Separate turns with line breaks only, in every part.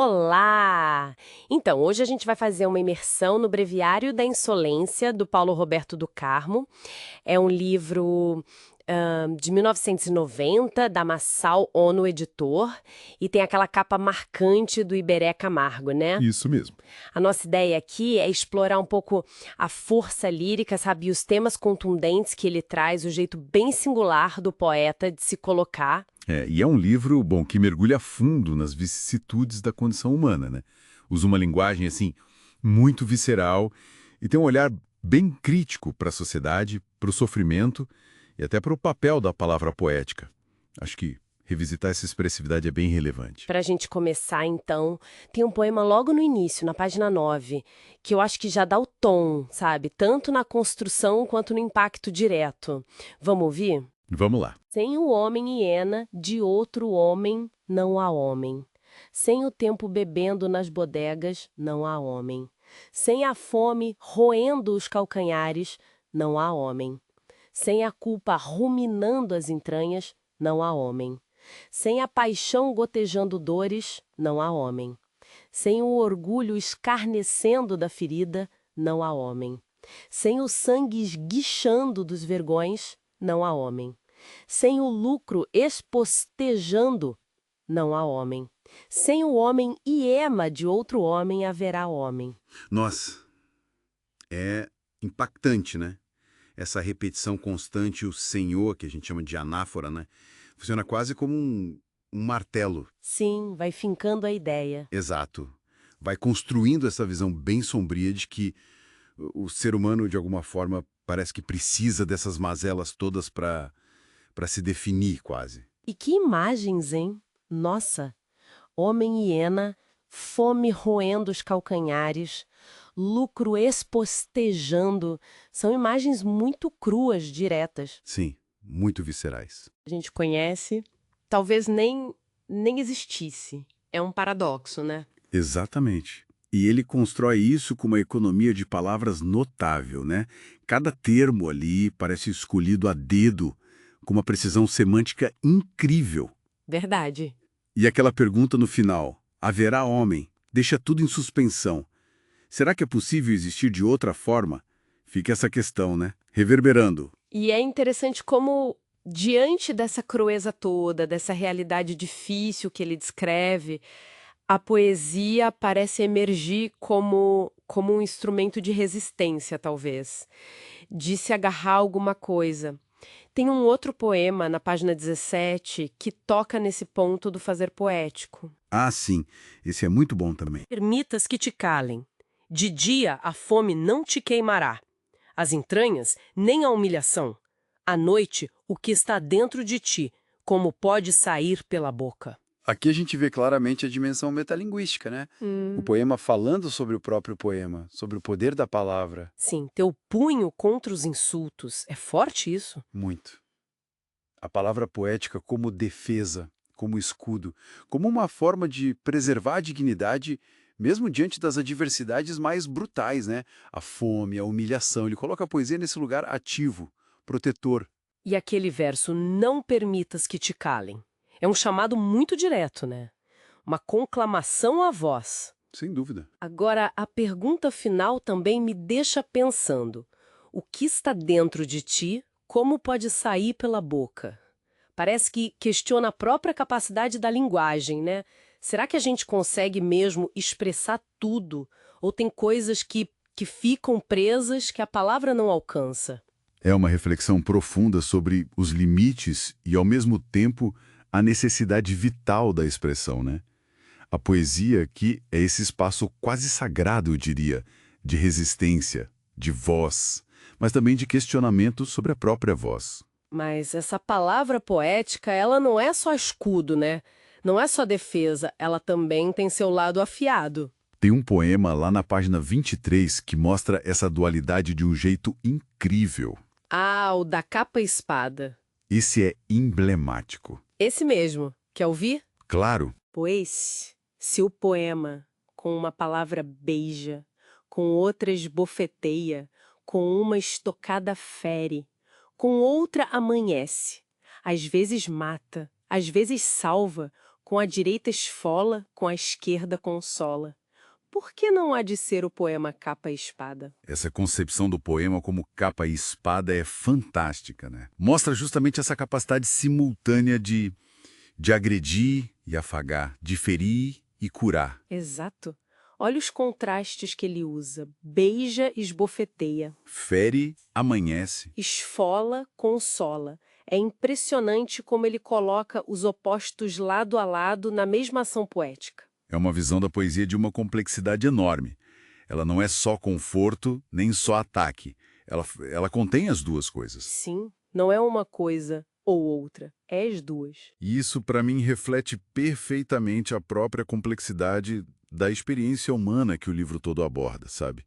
Olá! Então, hoje a gente vai fazer uma imersão no Breviário da Insolência, do Paulo Roberto do Carmo. É um livro de 1990, da Massal Ono Editor, e tem aquela capa marcante do Iberê Camargo, né?
Isso mesmo.
A nossa ideia aqui é explorar um pouco a força lírica, sabe, e os temas contundentes que ele traz, o jeito bem singular do poeta de se colocar.
E é um livro, bom, que mergulha a fundo nas vicissitudes da condição humana, né? Usa uma linguagem, assim, muito visceral e tem um olhar bem crítico para a sociedade, para o sofrimento e até para o papel da palavra poética. Acho que revisitar essa expressividade é bem relevante.
Para a gente começar, então, tem um poema logo no início, na página 9, que eu acho que já dá o tom, sabe? Tanto na construção quanto no impacto direto. Vamos ouvir?
Vamos lá.
Sem o homem hiena, de outro homem não há homem. Sem o tempo bebendo nas bodegas, não há homem. Sem a fome roendo os calcanhares, não há homem. Sem a culpa ruminando as entranhas, não há homem. Sem a paixão gotejando dores, não há homem. Sem o orgulho escarnecendo da ferida, não há homem. Sem o sangue esguichando dos vergões, não há homem. Sem o lucro espostejando, não há homem. Sem o homem hiema de outro homem, haverá homem.
Nossa, é impactante, né? Essa repetição constante, o senhor, que a gente chama de anáfora, né? Funciona quase como um martelo.
Sim, vai fincando a ideia.
Exato. Vai construindo essa visão bem sombria de que o ser humano, de alguma forma, parece que precisa dessas mazelas todas para se definir, quase.
E que imagens, hein? Nossa! Homem hiena, fome roendo os calcanhares, lucro espostejando. São imagens muito cruas, diretas.
Sim, muito viscerais.
A gente conhece, talvez nem existisse. É um paradoxo, né?
Exatamente. E ele constrói isso com uma economia de palavras notável, né? Cada termo ali parece escolhido a dedo, com uma precisão semântica incrível.
Verdade.
E aquela pergunta no final, haverá homem, deixa tudo em suspensão. Será que é possível existir de outra forma? Fica essa questão, né? Reverberando.
E é interessante como, diante dessa crueza toda, dessa realidade difícil que ele descreve, a poesia parece emergir como um instrumento de resistência, talvez, de se agarrar a alguma coisa. Tem um outro poema, na página 17, que toca nesse ponto do fazer poético.
Ah, sim. Esse é muito bom também.
Permitas que te calem. De dia a fome não te queimará. As entranhas, nem a humilhação. À noite, o que está dentro de ti, como pode sair pela boca.
Aqui a gente vê claramente a dimensão metalinguística, né? O poema falando sobre o próprio poema, sobre o poder da palavra.
Sim, teu punho contra os insultos. É forte isso?
Muito. A palavra poética como defesa, como escudo, como uma forma de preservar a dignidade mesmo diante das adversidades mais brutais, né? A fome, a humilhação. Ele coloca a poesia nesse lugar ativo, protetor.
E aquele verso, não permitas que te calem. É um chamado muito direto, né? Uma conclamação à voz.
Sem dúvida.
Agora, a pergunta final também me deixa pensando. O que está dentro de ti, como pode sair pela boca? Parece que questiona a própria capacidade da linguagem, né? Será que a gente consegue mesmo expressar tudo? Ou tem coisas que ficam presas que a palavra não alcança?
É uma reflexão profunda sobre os limites e, ao mesmo tempo, a necessidade vital da expressão, né? A poesia aqui é esse espaço quase sagrado, eu diria, de resistência, de voz, mas também de questionamento sobre a própria voz.
Mas essa palavra poética, ela não é só escudo, né? Não é só defesa, ela também tem seu lado afiado.
Tem um poema lá na página 23 que mostra essa dualidade de um jeito incrível.
Ah, o da capa e espada.
Esse é emblemático.
Esse mesmo. Quer ouvir?
Claro,
Pois, se o poema, com uma palavra beija, com outra esbofeteia, com uma estocada fere, com outra amanhece, às vezes mata, às vezes salva, Com a direita esfola, com a esquerda consola. Por que não há de ser o poema capa e espada?
Essa concepção do poema como capa e espada é fantástica, né? Mostra justamente essa capacidade simultânea de agredir e afagar, de ferir e curar.
Exato. Olha os contrastes que ele usa. Beija, esbofeteia.
Fere, amanhece.
Esfola, consola. É impressionante como ele coloca os opostos lado a lado na mesma ação poética.
É uma visão da poesia de uma complexidade enorme. Ela não é só conforto, nem só ataque. Ela contém as duas coisas.
Sim, não é uma coisa ou outra, é as duas.
E isso, para mim, reflete perfeitamente a própria complexidade da experiência humana que o livro todo aborda, sabe?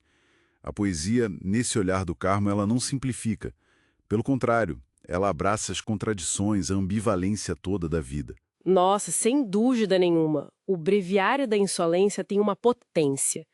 A poesia, nesse olhar do Carmo, ela não simplifica. Pelo contrário, ela abraça as contradições, a ambivalência toda da vida.
Nossa, sem dúvida nenhuma. O Breviário da Insolência tem uma potência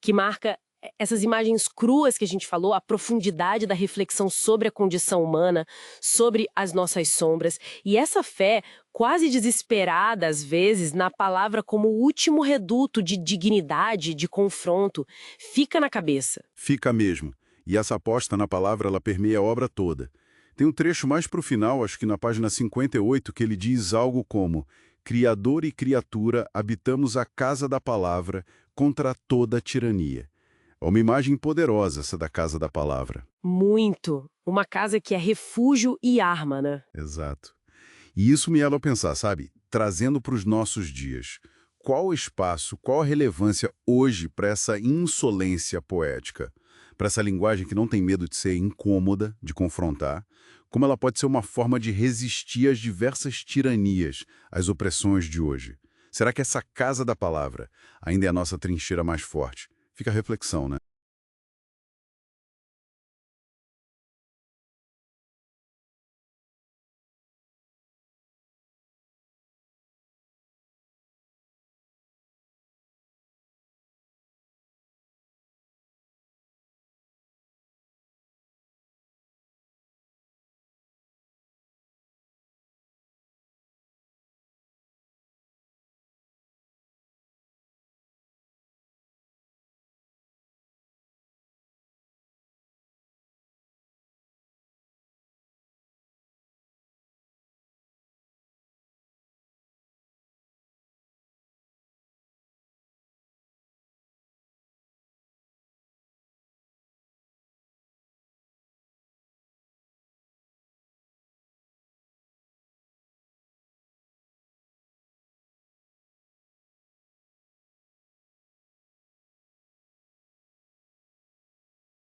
que marca essas imagens cruas que a gente falou, a profundidade da reflexão sobre a condição humana, sobre as nossas sombras, e essa fé quase desesperada, às vezes, na palavra como último reduto de dignidade, de confronto, fica na cabeça.
Fica mesmo. E essa aposta na palavra, ela permeia a obra toda. Tem um trecho mais para o final, acho que na página 58, que ele diz algo como: Criador e criatura, habitamos a casa da palavra contra toda a tirania. É uma imagem poderosa essa da casa da palavra.
Muito. Uma casa que é refúgio e arma, né?
Exato. E isso me leva a pensar, sabe? Trazendo para os nossos dias. Qual o espaço, qual a relevância hoje para essa insolência poética? Para essa linguagem que não tem medo de ser incômoda, de confrontar? Como ela pode ser uma forma de resistir às diversas tiranias, às opressões de hoje? Será que essa casa da palavra ainda é a nossa trincheira mais forte? Fica a reflexão, né?